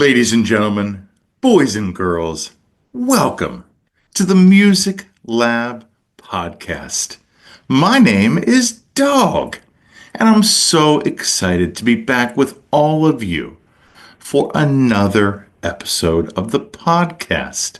Ladies and gentlemen, boys and girls, welcome to the Music Lab podcast. My name is Dogg, and I'm so excited to be back with all of you for another episode of the podcast.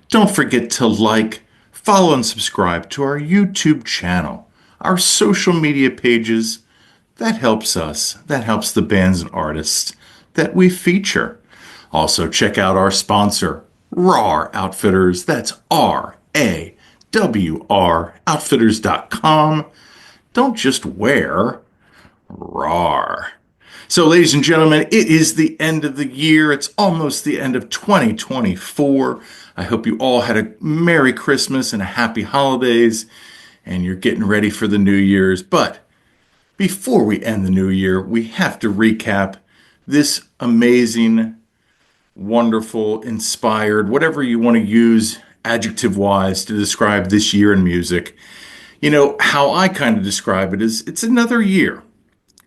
Don't forget to like, follow, and subscribe to our YouTube channel, our social media pages. That helps us, that helps the bands and artists that we feature. Also, check out our sponsor, RAR Outfitters. That's RAWR Outfitters.com. Don't just wear RAR. So, ladies and gentlemen, it is the end of the year. It's almost the end of 2024. I hope you all had a Merry Christmas and a Happy Holidays, and you're getting ready for the New Year's. But before we end the new year, we have to recap this amazing, wonderful, inspired, whatever you want to use adjective-wise to describe this year in music. You know, how I kind of describe it is it's another year,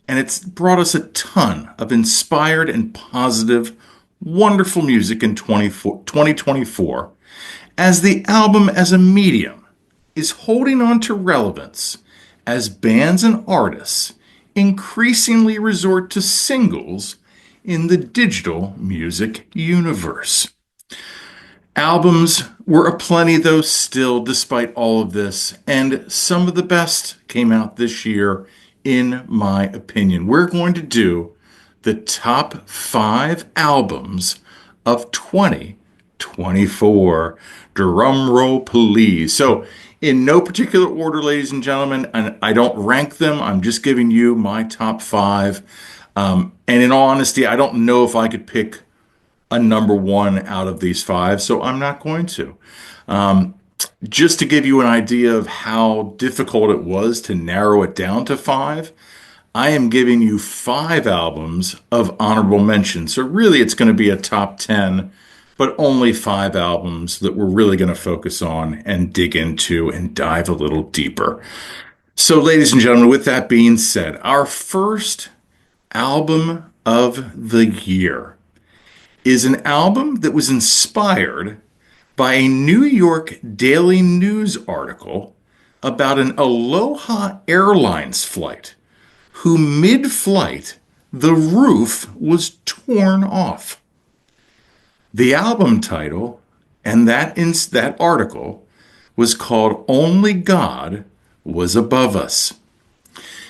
and it's brought us a ton of inspired and positive, wonderful music in 2024, as the album as a medium is holding on to relevance as bands and artists increasingly resort to singles in the digital music universe. Albums were aplenty, though, still, despite all of this, and some of the best came out this year, in my opinion. We're going to do the top 5 albums of 2024. Drum roll, please. So, in no particular order, ladies and gentlemen, and I don't rank them. I'm just giving you my top 5. And in all honesty, I don't know if I could pick a number 1 out of these 5, so I'm not going to. Just to give you an idea of how difficult it was to narrow it down to 5, I am giving you 5 albums of honorable mention. So really, it's going to be a top 10, but only 5 albums that we're really going to focus on and dig into and dive a little deeper. So, ladies and gentlemen, with that being said, our first album of the year is an album that was inspired by a New York Daily News article about an Aloha Airlines flight who mid-flight the roof was torn off. The album title and that article was called Only God Was Above Us.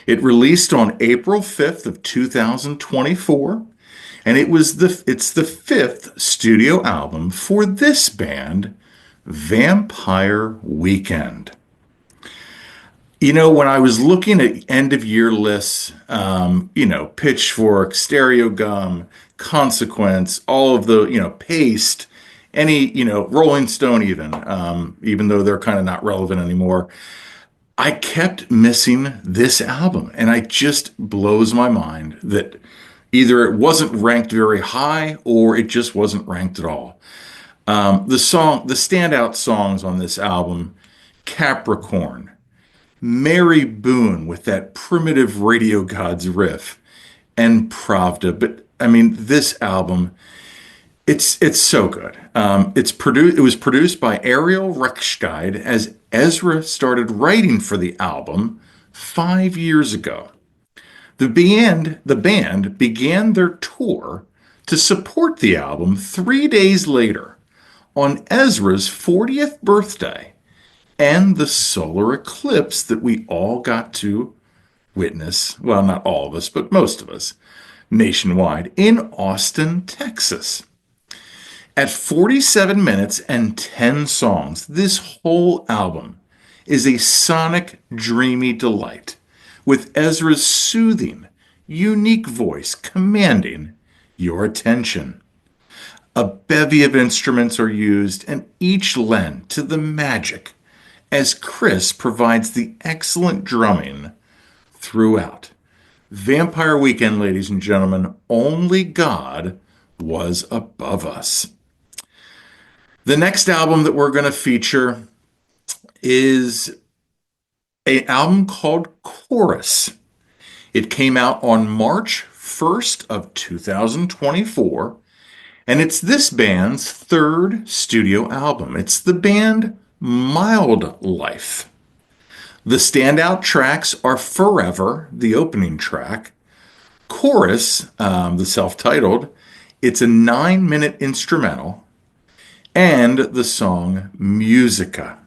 It released on April 5th of 2024, and it's the 5th studio album for this band, Vampire Weekend. You know, when I was looking at end of year lists, Pitchfork, Stereo Gum, Consequence, all of the, Paste, any, Rolling Stone even though they're kind of not relevant anymore, I kept missing this album, and it just blows my mind that either it wasn't ranked very high or it just wasn't ranked at all. The standout songs on this album, Capricorn, Mary Boone with that primitive Radio Gods riff, and Pravda. But I mean, this album, it's so good. It was produced by Ariel Rechtschied as Ezra started writing for the album 5 years ago. The band began their tour to support the album 3 days later on Ezra's 40th birthday and the solar eclipse that we all got to witness, well, not all of us, but most of us, nationwide in Austin, Texas. At 47 minutes and 10 songs, this whole album is a sonic, dreamy delight, with Ezra's soothing, unique voice commanding your attention. A bevy of instruments are used, and each lend to the magic as Chris provides the excellent drumming throughout. Vampire Weekend, ladies and gentlemen, Only God Was Above Us. The next album that we're going to feature is an album called Chorus. It came out on March 1st of 2024, And it's this band's third studio album. It's the band Mild Life. The standout tracks are Forever, the opening track, Chorus, the self titled, it's a 9-minute instrumental, and the song Musica.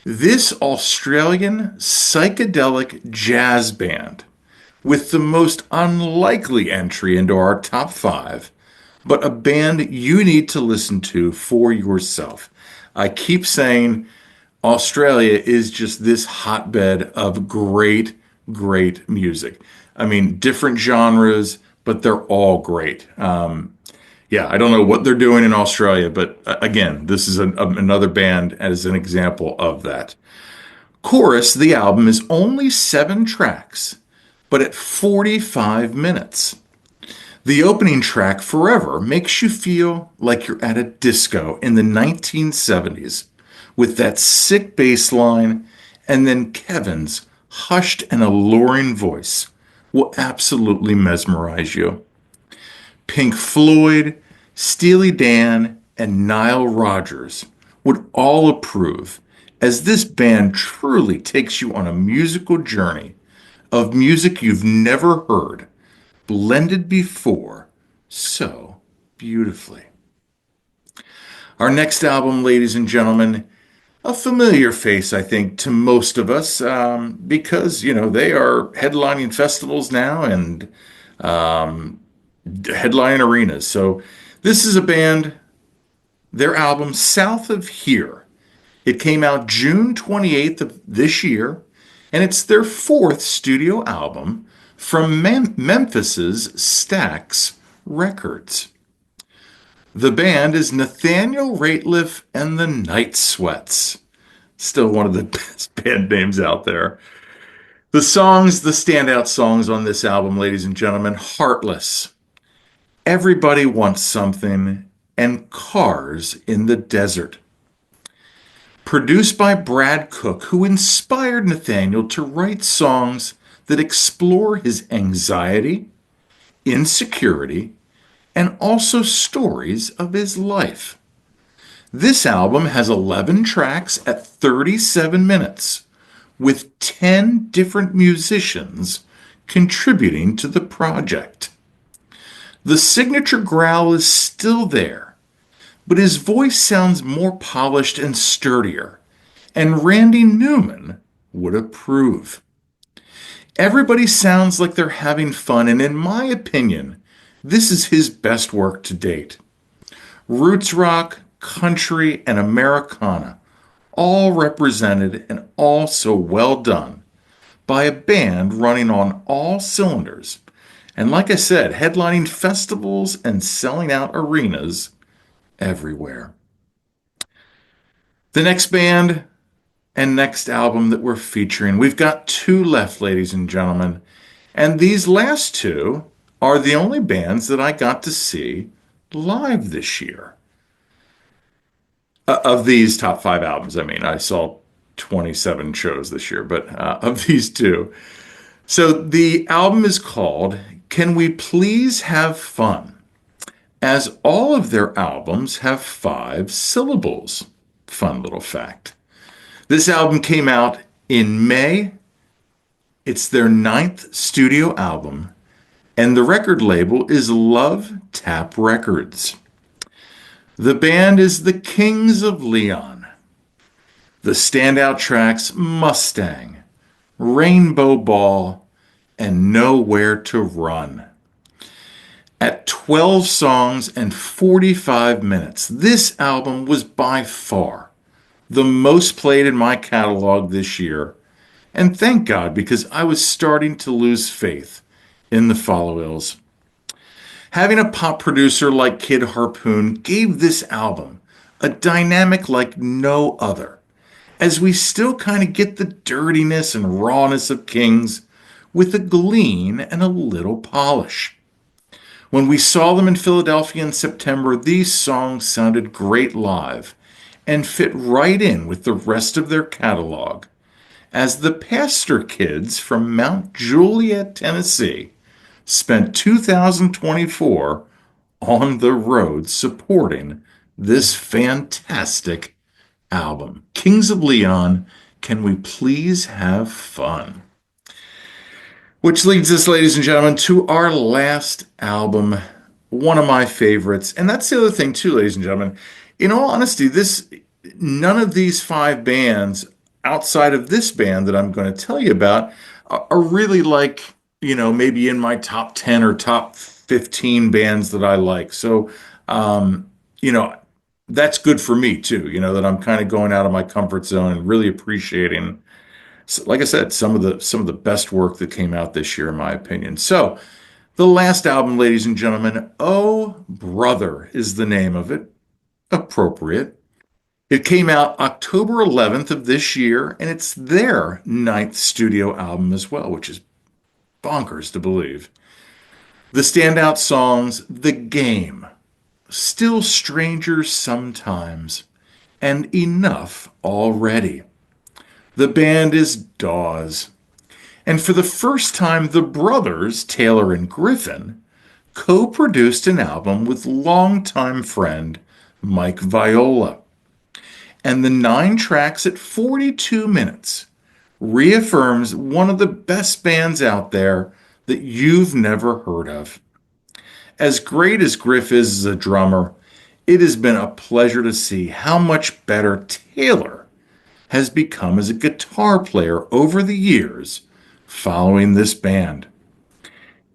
This Australian psychedelic jazz band, with the most unlikely entry into our top five, but a band you need to listen to for yourself. I keep saying Australia is just this hotbed of great, great music. I mean, different genres, but they're all great. Yeah, I don't know what they're doing in Australia, but again, this is another band as an example of that. Chorus, the album, is only 7 tracks, but at 45 minutes. The opening track, Forever, makes you feel like you're at a disco in the 1970s with that sick bass line, and then Kevin's hushed and alluring voice will absolutely mesmerize you. Pink Floyd, Steely Dan, and Nile Rodgers would all approve, as this band truly takes you on a musical journey of music you've never heard, blended before so beautifully. Our next album, ladies and gentlemen, a familiar face, I think, to most of us, because, they are headlining festivals now and headlining arenas. So this is a band, their album, South of Here. It came out June 28th of this year, and it's their fourth studio album from Memphis's Stax Records. The band is Nathaniel Rateliff and the Night Sweats. Still one of the best band names out there. The standout songs on this album, ladies and gentlemen, Heartless, Everybody Wants Something, and Cars in the Desert. Produced by Brad Cook, who inspired Nathaniel to write songs that explore his anxiety, insecurity, and also stories of his life. This album has 11 tracks at 37 minutes, with 10 different musicians contributing to the project. The signature growl is still there, but his voice sounds more polished and sturdier, and Randy Newman would approve. Everybody sounds like they're having fun, and in my opinion, this is his best work to date. Roots rock, country, and Americana, all represented and all so well done by a band running on all cylinders. And like I said, headlining festivals and selling out arenas everywhere. The next band and next album that we're featuring, we've got 2 left, ladies and gentlemen. And these last 2 are the only bands that I got to see live this year. Of these top 5 albums, I mean, I saw 27 shows this year, but of these 2. So the album is called Can We Please Have Fun? As all of their albums have 5 syllables. Fun little fact. This album came out in May. It's their 9th studio album, and the record label is Love Tap Records. The band is the Kings of Leon. The standout tracks, Mustang, Rainbow Ball, and Nowhere to Run. At 12 songs and 45 minutes, this album was by far the most played in my catalog this year. And thank God, because I was starting to lose faith in the follow-ills. Having a pop producer like Kid Harpoon gave this album a dynamic like no other, as we still kind of get the dirtiness and rawness of Kings with a gleam and a little polish. When we saw them in Philadelphia in September, these songs sounded great live and fit right in with the rest of their catalog, as the Pastor Kids from Mount Juliet, Tennessee, spent 2024 on the road supporting this fantastic album. Kings of Leon, can we please have fun? Which leads us, ladies and gentlemen, to our last album, one of my favorites. And that's the other thing, too, ladies and gentlemen. In all honesty, this none of these five bands outside of this band that I'm going to tell you about are really like, maybe in my top 10 or top 15 bands that I like. So, um, you know, that's good for me too, that I'm kind of going out of my comfort zone and really appreciating, like I said, some of the best work that came out this year, in my opinion. So, the last album, ladies and gentlemen, Oh Brother is the name of it. Appropriate. It came out October 11th of this year, and it's their ninth studio album as well, which is bonkers to believe. The standout songs, The Game, Still Strangers Sometimes, and Enough Already. The band is Dawes. And for the first time, the brothers, Taylor and Griffin, co-produced an album with longtime friend Mike Viola. And the 9 tracks at 42 minutes reaffirms one of the best bands out there that you've never heard of. As great as Griff is as a drummer, it has been a pleasure to see how much better Taylor has become as a guitar player over the years following this band.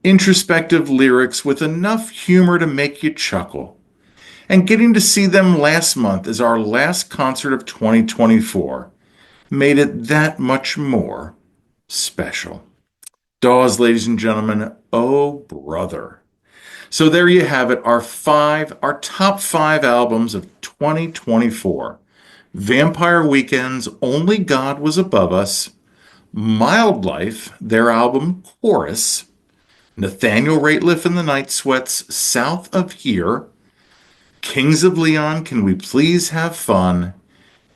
Introspective lyrics with enough humor to make you chuckle. And getting to see them last month as our last concert of 2024 made it that much more special. Dawes, ladies and gentlemen, Oh Brother. So there you have it, our top five albums of 2024. Vampire Weekend's Only God Was Above Us, Mild Life, their album Chorus, Nathaniel Rateliff and the Night Sweats, South of Here, Kings of Leon, Can We Please Have Fun,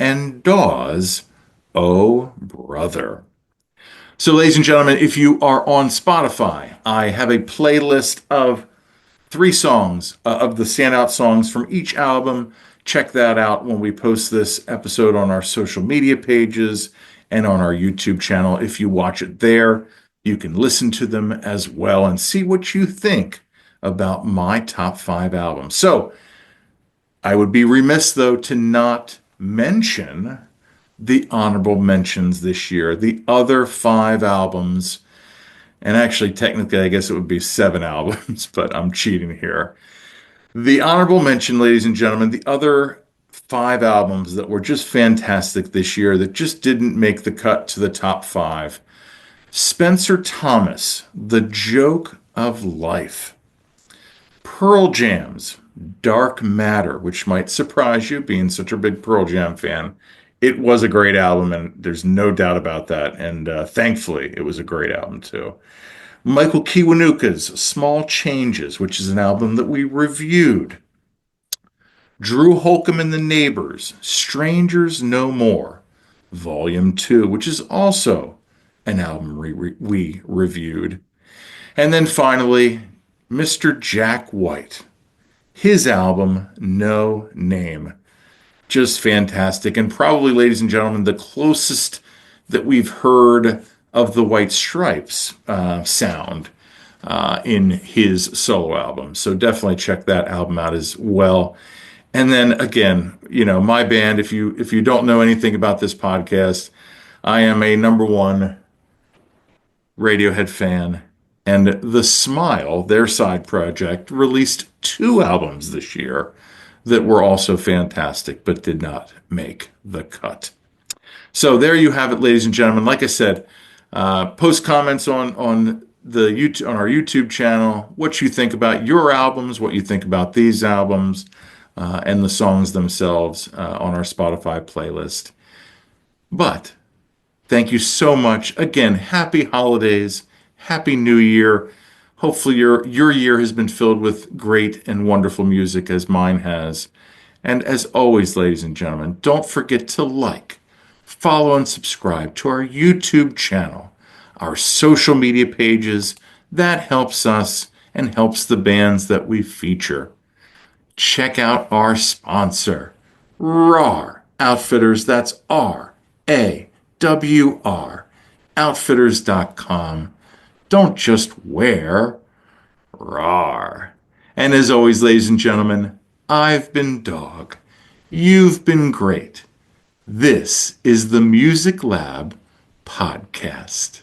and Dawes, Oh Brother. So, ladies and gentlemen, if you are on Spotify, I have a playlist of 3 songs of the standout songs from each album. Check that out when we post this episode on our social media pages and on our YouTube channel. If you watch it there, you can listen to them as well and see what you think about my top 5 albums. So, I would be remiss, though, to not mention the honorable mentions this year, the other 5 albums. And actually, technically, I guess it would be 7 albums, but I'm cheating here. The honorable mention, ladies and gentlemen, the other 5 albums that were just fantastic this year that just didn't make the cut to the top 5. Spencer Thomas, The Joke of Life. Pearl Jam's Dark Matter, which might surprise you being such a big Pearl Jam fan. It was a great album, and there's no doubt about that. And thankfully, it was a great album, too. Michael Kiwanuka's Small Changes, which is an album that we reviewed. Drew Holcomb and the Neighbors, Strangers No More, Volume 2, which is also an album we reviewed. And then finally, Mr. Jack White, his album, No Name. Just fantastic. And probably, ladies and gentlemen, the closest that we've heard of the White Stripes sound in his solo album. So definitely check that album out as well. And then again, my band, if you don't know anything about this podcast, I am a #1 Radiohead fan. And The Smile, their side project, released 2 albums this year that were also fantastic, but did not make the cut. So there you have it, ladies and gentlemen. Like I said, post comments on our YouTube channel, what you think about your albums, what you think about these albums, and the songs themselves on our Spotify playlist. But thank you so much. Again, happy holidays, happy New Year. Hopefully your year has been filled with great and wonderful music as mine has. And as always, ladies and gentlemen, don't forget to like, follow, and subscribe to our YouTube channel, our social media pages. That helps us and helps the bands that we feature. check out our sponsor, RAR Outfitters. That's RAWR, outfitters.com. Don't just wear, RAR. And as always, ladies and gentlemen, I've been Dogg. You've been great. This is the Music Lab Podcast.